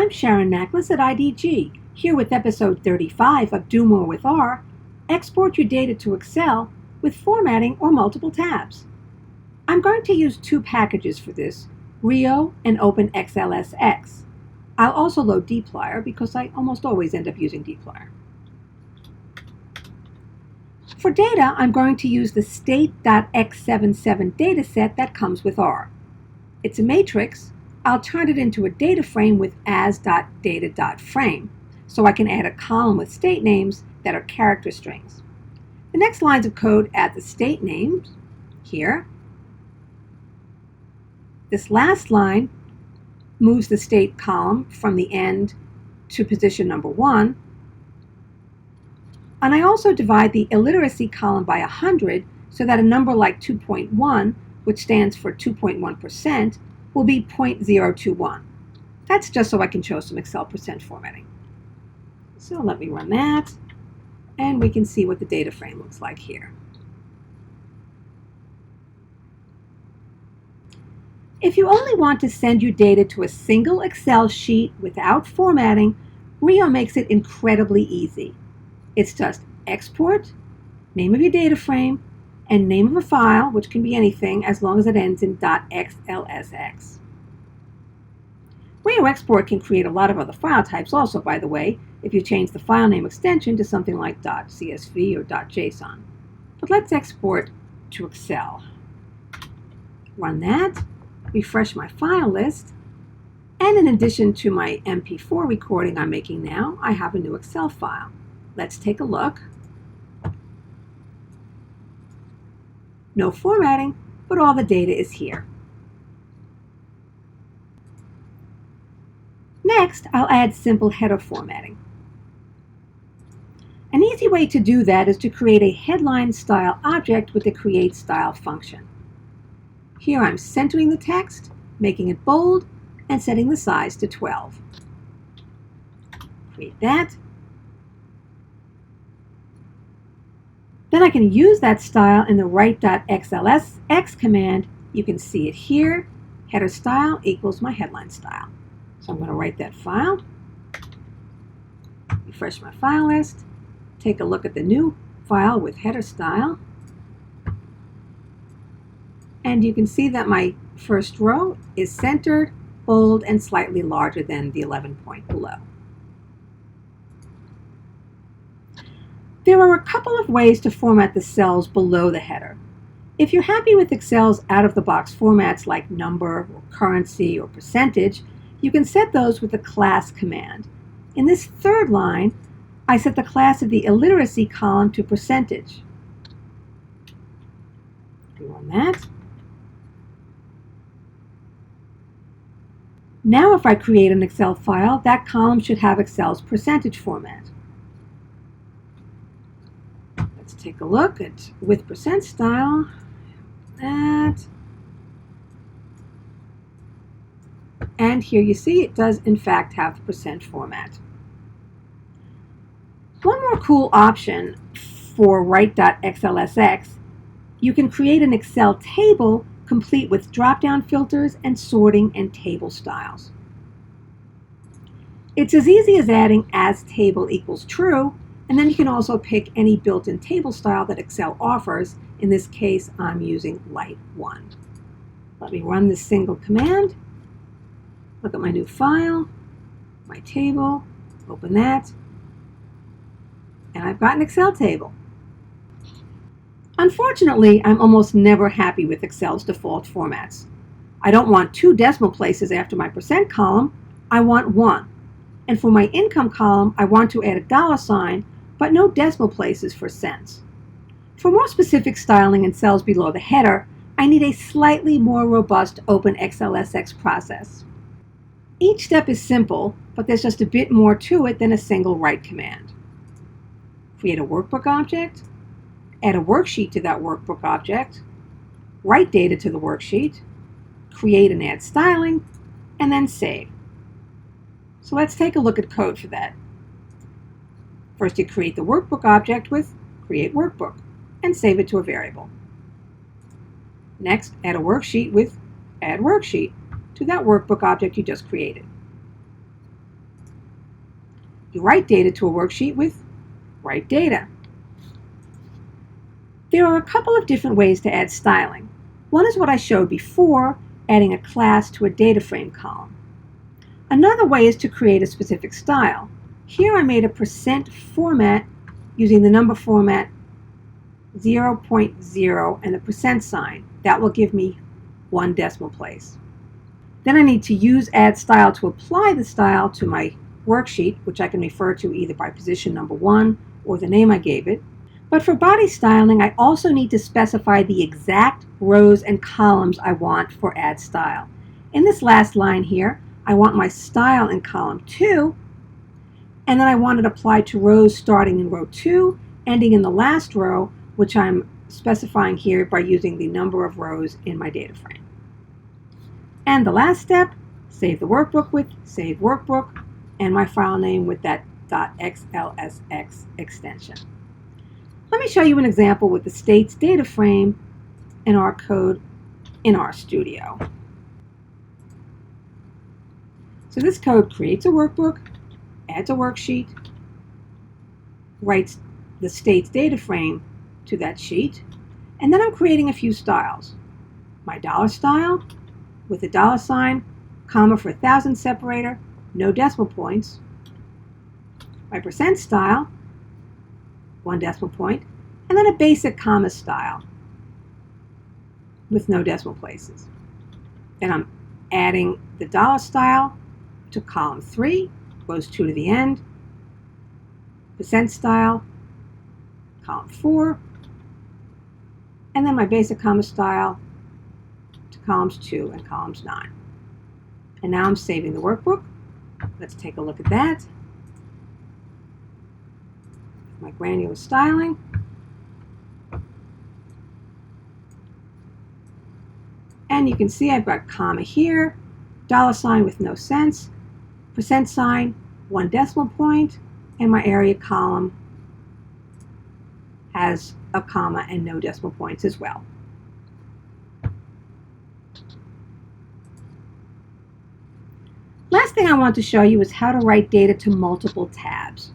I'm Sharon Naklis at IDG, here with episode 35 of Do More with R, Export Your Data to Excel with Formatting or Multiple Tabs. I'm going to use two packages for this, Rio and OpenXLSX. I'll also load dplyr because I almost always end up using dplyr. For data, I'm going to use the state.x77 dataset that comes with R. It's a matrix. I'll turn it into a data frame with as.data.frame, so I can add a column with state names that are character strings. The next lines of code add the state names here. This last line moves the state column from the end to position number 1. And I also divide the illiteracy column by 100 so that a number like 2.1, which stands for 2.1%, will be 0.021. That's just so I can show some Excel percent formatting. So let me run that, and we can see what the data frame looks like here. If you only want to send your data to a single Excel sheet without formatting, Rio makes it incredibly easy. It's just export, name of your data frame, and name of a file, which can be anything as long as it ends in .xlsx. Rio Export can create a lot of other file types also, by the way, if you change the file name extension to something like .csv or .json. But let's export to Excel. Run that, refresh my file list, and in addition to my MP4 recording I'm making now, I have a new Excel file. Let's take a look. No formatting, but all the data is here. Next, I'll add simple header formatting. An easy way to do that is to create a headline style object with the create style function. Here I'm centering the text, making it bold, and setting the size to 12. Create that. Then I can use that style in the write.xlsx command. You can see it here. Header style equals my headline style. So I'm going to write that file, refresh my file list, take a look at the new file with header style, and you can see that my first row is centered, bold, and slightly larger than the 11 point below. There are a couple of ways to format the cells below the header. If you're happy with Excel's out-of-the-box formats like number, or currency, or percentage, you can set those with the class command. In this third line, I set the class of the illiteracy column to percentage. Run that. Now if I create an Excel file, that column should have Excel's percentage format. Let's take a look at with percent style. That. And here you see it does in fact have the percent format. One more cool option for write.xlsx, you can create an Excel table complete with drop-down filters and sorting and table styles. It's as easy as adding as table equals true, and then you can also pick any built-in table style that Excel offers. In this case, I'm using Light 1. Let me run this single command. Look at my new file, my table, open that, and I've got an Excel table. Unfortunately, I'm almost never happy with Excel's default formats. I don't want 2 decimal places after my percent column, I want 1. And for my income column, I want to add a $sign, but no decimal places for cents. For more specific styling in cells below the header, I need a slightly more robust OpenXLSX process. Each step is simple, but there's just a bit more to it than a single write command. Create a workbook object, add a worksheet to that workbook object, write data to the worksheet, create and add styling, and then save. So let's take a look at code for that. First, you create the workbook object with create workbook and save it to a variable. Next, add a worksheet with add worksheet to that workbook object you just created. write data to a worksheet with Write Data. There are a couple of different ways to add styling. One is what I showed before, adding a class to a data frame column. Another way is to create a specific style. Here I made a percent format using the number format 0.0 and the percent sign. That will give me 1 decimal place. Then I need to use Add Style to apply the style to my worksheet, which I can refer to either by position number 1 or the name I gave it. But for body styling, I also need to specify the exact rows and columns I want for Add Style. In this last line here, I want my style in column 2, and then I want it applied to rows starting in row 2, ending in the last row, which I'm specifying here by using the number of rows in my data frame. And the last step, save the workbook with Save Workbook, and my file name with that .xlsx extension. Let me show you an example with the states data frame and our code in RStudio. So this code creates a workbook, adds a worksheet, writes the states data frame to that sheet, and then I'm creating a few styles. My dollar style with a dollar sign, comma for 1,000 separator, no decimal points. My percent style, 1 decimal point, and then a basic comma style with no decimal places. Then I'm adding the dollar style to column 3, rows 2 to the end, percent style, column 4, and then my basic comma style to columns 2 and columns 9. And now I'm saving the workbook. Let's take a look at that. My granular styling. And you can see I've got comma here, dollar sign with no sense, percent sign, 1 decimal point, and my area column has a comma and no decimal points as well. Last thing I want to show you is how to write data to multiple tabs.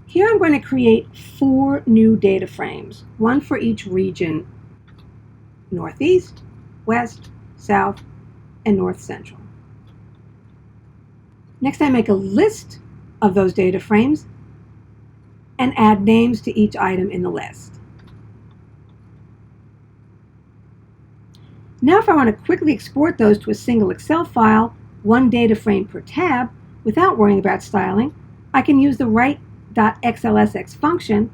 Here I'm going to create 4 new data frames, one for each region: Northeast, West, South, and North Central. Next, I make a list of those data frames and add names to each item in the list. Now if I want to quickly export those to a single Excel file, 1 data frame per tab, without worrying about styling, I can use the write.xlsx function.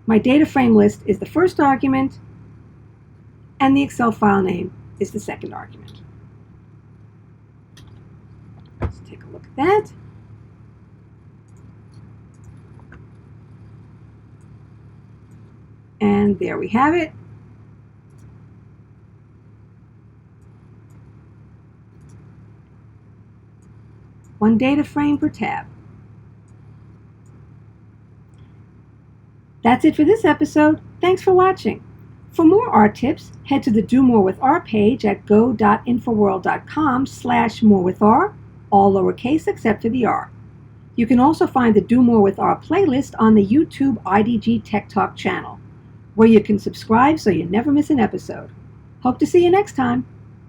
My data frame list is the first argument, and the Excel file name is the second argument. Let's take a look at that. And there we have it. One data frame per tab. That's it for this episode. Thanks for watching. For more R tips, head to the Do More with R page at go.infoworld.com/morewithR, all lowercase except for the R. You can also find the Do More with R playlist on the YouTube IDG Tech Talk channel, where you can subscribe so you never miss an episode. Hope to see you next time.